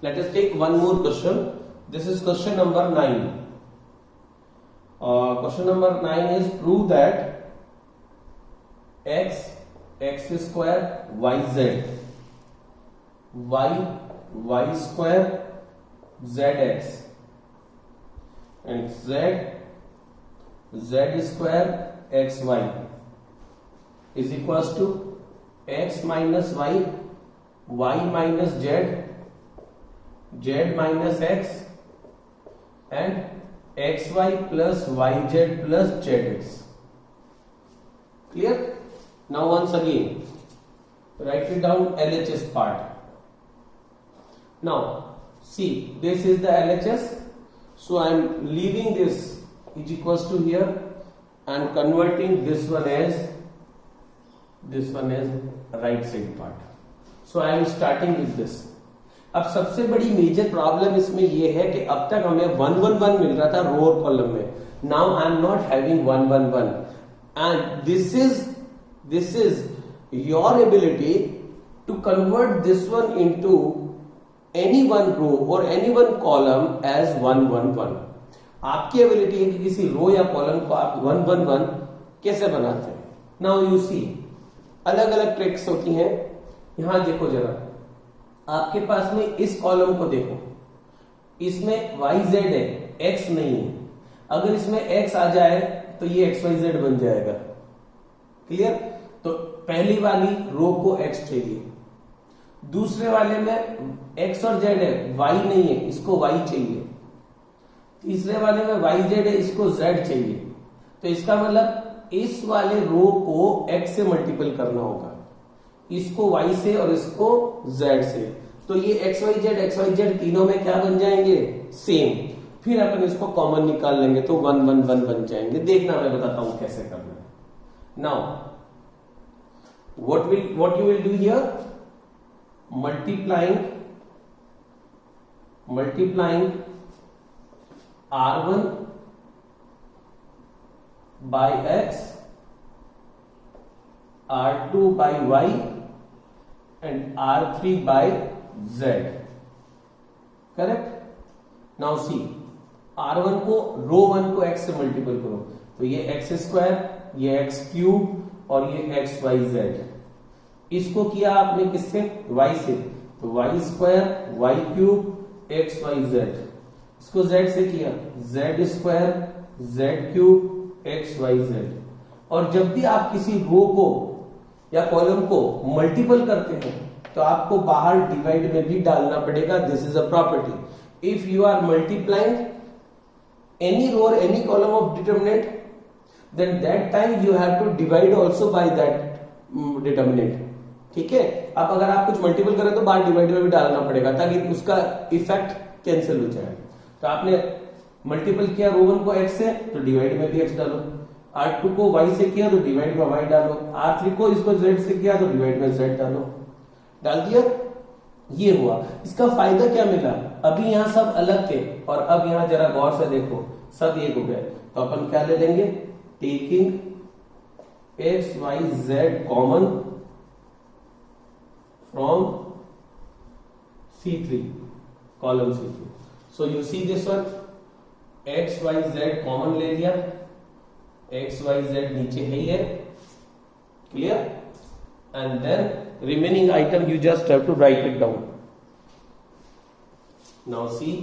Let us take one more question. This is question number 9. Question number 9 is prove that x square yz y square zx and z square xy is equals to x minus y minus z minus x and xy plus yz plus zx. Clear? Now once again write it down LHS part. Now see, this is the LHS, so I am leaving this is equals to here and converting this one as right side part. So I am starting with this. अब सबसे बड़ी major problem इसमें ये है कि अब तक हमें 1 1 1 मिल रहा था रो और कॉलम में. Now I am not having 1 1 1 and this is your ability to convert this one into any one row or any one column as 1 1 1. आपकी एबिलिटी है कि किसी रो या कॉलम को आप 1 1 1 कैसे बनाते हैं. नाउ यू सी, अलग अलग ट्रिक्स होती हैं. यहां देखो जरा, आपके पास में इस कॉलम को देखो, इसमें YZ है, X नहीं है. अगर इसमें X आ जाए तो ये XYZ बन जाएगा. क्लियर? तो पहली वाली रो को X चाहिए, दूसरे वाले में X और Z है, Y नहीं है, इसको Y चाहिए, तीसरे वाले में YZ है, इसको Z चाहिए. तो इसका मतलब इस वाले रो को X से मल्टीपल करना होगा, इसको Y से और इसको Z से. तो ये XYZ तीनों में क्या बन जाएंगे? सेम. फिर अपन इसको कॉमन निकाल लेंगे तो 1 1 1 बन जाएंगे. देखना मैं बताता हूं कैसे करना है. Now what you will do here? multiplying R1 by X, R2 by Y and R3 by Z. Correct? Now see, R1 को रो 1 को X से मल्टीपल करो तो ये x स्क्वायर, ये x क्यूब और ये x y z. इसको किया आपने किससे? y से, तो y square y cube x y z. इसको z से किया, z square z cube x y z. और जब भी आप किसी रो को या कॉलम को मल्टीपल करते हैं तो आपको बाहर डिवाइड में भी डालना पड़ेगा. This is a property. If you are multiplying any row और any column of determinant, then that time you have to divide also by that determinant. ठीक है? अब अगर आप कुछ मल्टीपल करें तो बाहर डिवाइड में भी डालना पड़ेगा ताकि उसका इफेक्ट कैंसिल हो जाए. तो आपने मल्टीपल किया रो 1 को x से तो डिवाइड में भी x डालो, R2 को y से किया तो डिवाइड में y डालो, R3 को इसको z से किया तो डिवाइड में z डालो. डाल दिया? ये हुआ. इसका फायदा क्या मिला? अभी यहां सब अलग थे और अब यहां जरा गौर से देखो, सब एक हो गए. तो अपन क्या ले लेंगे? taking x y z common from C3, column C3. So you see this one, x y z common ले लिया, x y z नीचे है ये. Clear? And then remaining item you just have to write it down. Now see,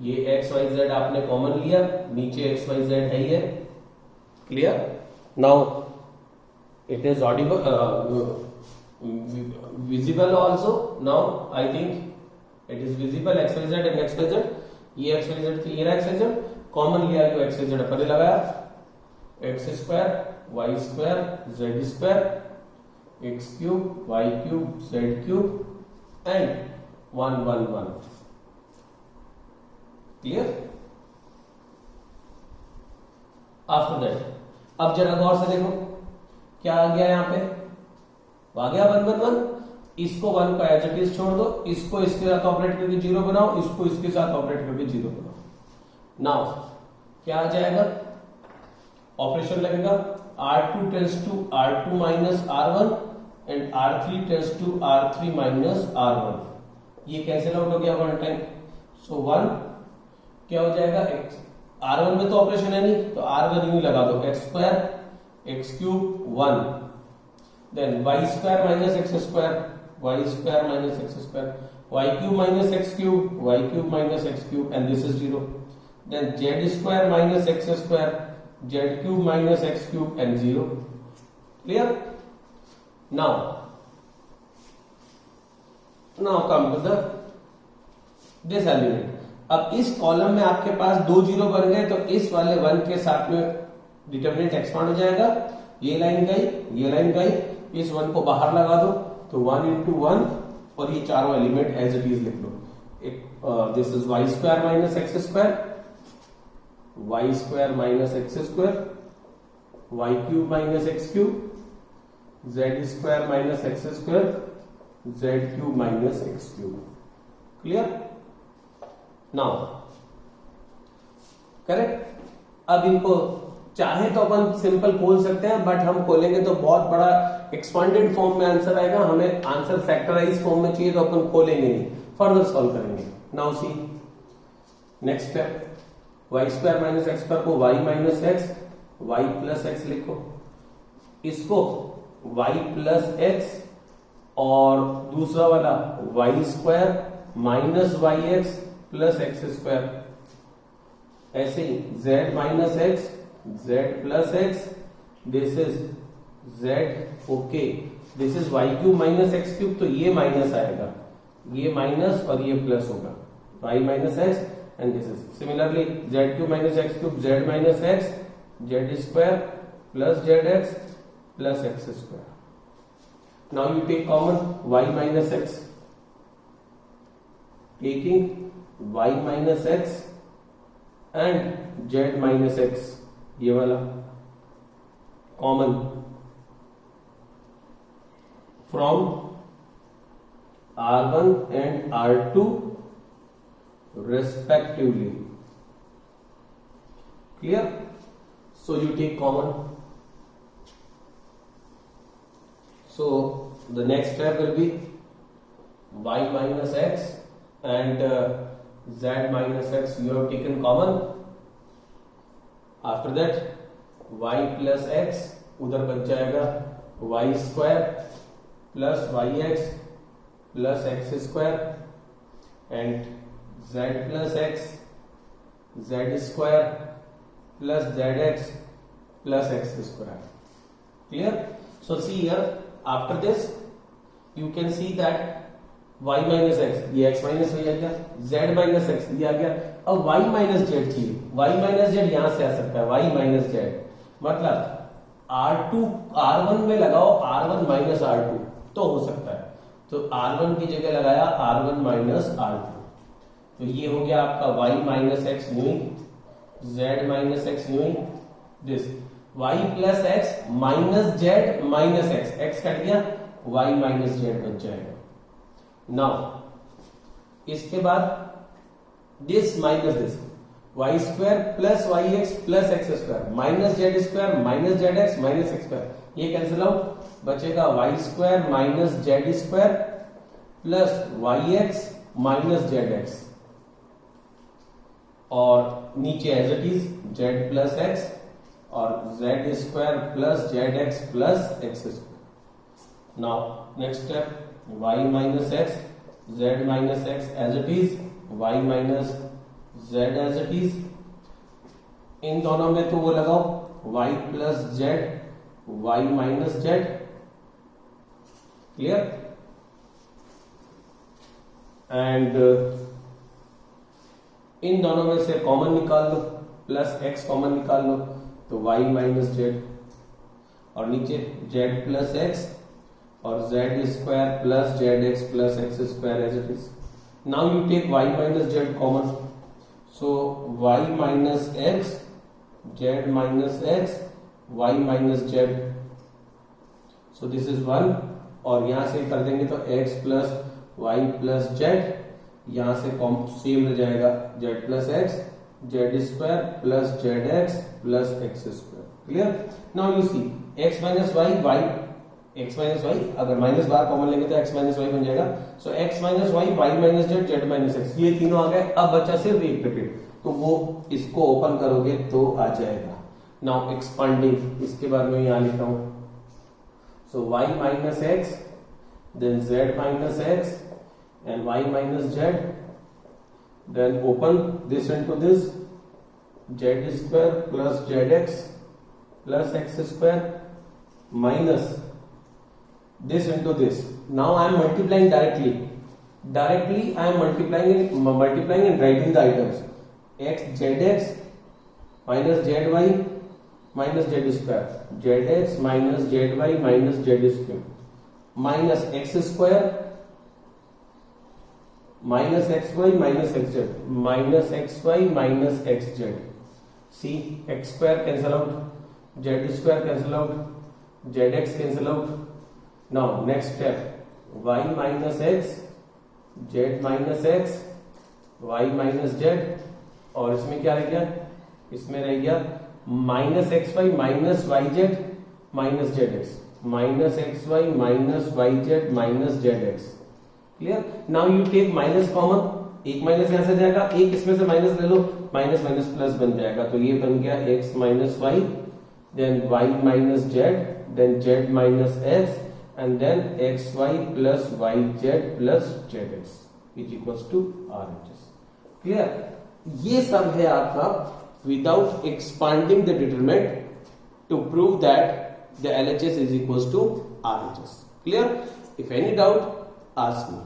ये x y z आपने common लिया, नीचे x y z है ये. Clear? Now it is audible, visible also. Now I think it is visible. X y z and x y z, ये x y z थी, ये x y Z common लिया जो x y z पर लगाया. X square y square z square x cube y cube z cube and 1 1 1. Clear? After that अब जरा गौर से देखो क्या आ गया यहां पे. आ गया 1 1 1. इसको 1 का एज इट इज छोड़ दो, इसको इसके साथ ऑपरेट करके 0 बनाओ, इसको इसके साथ ऑपरेट करके 0 बनाओ. नाउ क्या आ जाएगा? ऑपरेशन लगेगा R2 tends to R2 minus R1 and R3 tends to R3 minus R1, ये कैंसिल आउट हो गया 1 टाइम, सो 1 क्या हो जाएगा, R1 में तो ऑपरेशन है नहीं तो R1 यूं लगा दो, x square x cube 1, then y square minus x square, y square minus x square, y cube minus x cube, y cube minus x cube, and this is 0, then z square minus x square, z cube minus x cube, and 0. Clear? now come to the this element. अब इस column में आपके पास 2 zero बन गए तो इस वाले 1 के साथ में डिटरमिनेंट एक्सपांड हो जाएगा, ये लाइन गई, ये लाइन गई, इस 1 को बाहर लगा दो तो 1 into 1 और ये चारों एलिमेंट एज इट इज लिख लो. This is y square minus x square, y square minus x square, y cube minus x cube, z square minus x square, z cube minus x cube. Clear? Now correct. अब इनको चाहे तो अपन simple खोल सकते हैं, but हम खोलेंगे तो बहुत बड़ा एक्सपांडेड फॉर्म में आंसर आएगा, हमें आंसर फैक्टराइज फॉर्म में चाहिए तो अपन खोलेंगे नहीं, फर्दर सॉल्व करेंगे. Now see next step, y square minus x square को y minus x, y plus x लिखो, इसको y प्लस एक्स और दूसरा वाला y square minus y x plus x square, ऐसे ही z minus x, z plus x, this is z, okay, this is y cube minus x cube, तो ये minus आएगा, ये माइनस और ये प्लस होगा, y minus x, and this is similarly z cube minus x cube, z minus x, z square plus z x plus x square. Now you take common y minus x, taking y minus x and z minus x, ये वाला common from R1 and R2 respectively. Clear? So you take common. So the next step will be y minus x and z minus x you have taken common. After that y plus x उधर बच जाएगा y square plus y x plus x square and z plus x, z square plus z x plus x square. Clear? So see here, after this you can see that y minus x, ये x minus हो गया, z minus x ये आ गया. अब y minus Z चाहिए, y minus Z यहां से आ सकता है, y माइनस जेड मतलब R2 R1 में लगाओ R1 माइनस R2 तो हो सकता है, तो R1 की जगह लगाया R1 माइनस R2, तो ये हो गया आपका y माइनस एक्स न्यूइंग, z माइनस एक्स न्यूइंग, this y plus x minus z minus x, x cut गया, y माइनस जेड बच जाएगा. नाउ इसके बाद this minus this, y square plus y x plus x square minus z square minus z x minus x square, ये cancel out, बचेगा y square minus z square plus y x minus z x और नीचे as it is z plus x और z square plus z x plus x square. Now next step y minus x, z minus x as it is, y minus z as it is, इन दोनों में तो वो लगाओ y plus z, y minus z. Clear? And इन दोनों में से कॉमन निकाल लो, प्लस x कॉमन निकाल लो तो y माइनस जेड और नीचे z प्लस एक्स और z square plus z x plus x square as it is. Now you take y minus z common, so y minus x, z minus x, y minus z, so this is 1 और यहां से कर देंगे तो x plus y plus z, यहां से same रह जाएगा z plus x, z square plus z x plus x square. Clear? Now you C x minus y, y x minus y, अगर माइनस बार कॉमन लेंगे तो x माइनस वाई बन जाएगा। So x minus y, y minus z, z minus x, ये तीनों आ गए। अब बचा सिर्फ एक ब्रैकेट, तो वो इसको ओपन करोगे तो आ जाएगा। नाउ एक्सपांडिंग, इसके बारे में यहां लिखा हूं। So y minus x, then z minus x and y minus z, then open this into this, z square plus z x plus x square minus this into this. Now I am multiplying directly. Directly I am multiplying and writing the items. X zx minus zy minus z square. Zx minus zy minus z square. Minus x square minus xy minus xz. Minus xy minus xz. See, x square cancel out. Z square cancel out. Zx cancel out. Now next step, y minus x, z minus x, y minus z, और इसमें क्या रह गया, इसमें रह गया minus x y minus y z minus z x, minus x y minus y z minus z x. Clear? Now you take minus common, एक माइनस यहां से जाएगा, एक इसमें से माइनस ले लो, माइनस माइनस प्लस बन जाएगा, तो ये बन गया x minus y, then y minus z, then z minus x and then xy plus yz plus zx which equals to RHS. Clear? ये सब है आपका without expanding the determinant to prove that the LHS is equals to RHS. Clear? If any doubt, ask me.